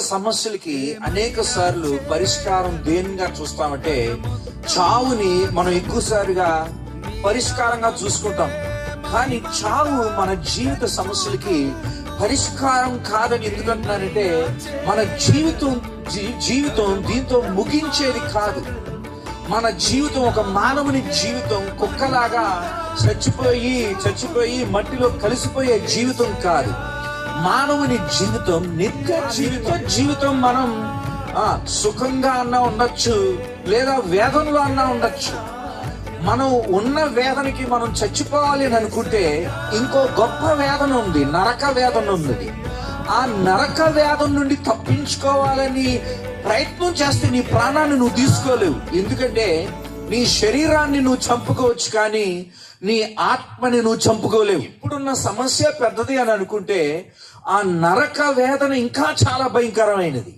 సమస్యలకి అనేక సార్లు పరిష్కారం దేనిగా చూస్తామంటే చావుని మనం ఎక్కువసారిగా పరిష్కారంగా చూసుకుంటాం. కానీ చావు మన జీవిత సమస్యలకి పరిష్కారం కాదని ఎందుకంటున్నానంటే మన జీవితం దీంతో ముగించేది కాదు. మన జీవితం ఒక మానవుని జీవితం కుక్కలాగా చచ్చిపోయి మట్టిలో కలిసిపోయే జీవితం కాదు. మానవుని జీవితం నిత్య జీవితం. మనం సుఖంగా అన్నా ఉండొచ్చు, లేదా వేదనలో అన్నా ఉండొచ్చు. మనం ఉన్న వేదనకి మనం చచ్చిపోవాలి అని అనుకుంటే ఇంకో గొప్ప వేదన ఉంది, నరక వేదన ఉంది. ఆ నరక వేదన నుండి తప్పించుకోవాలని ప్రయత్నం చేస్తే నీ ప్రాణాన్ని నువ్వు తీసుకోలేవు. ఎందుకంటే నీ శరీరాన్ని నువ్వు చంపుకోవచ్చు, కానీ నీ ఆత్మని నువ్వు చంపుకోలేవు. ఇప్పుడున్న సమస్య పెద్దది అని అనుకుంటే ఆ నరక వేదన ఇంకా చాలా భయంకరమైనది.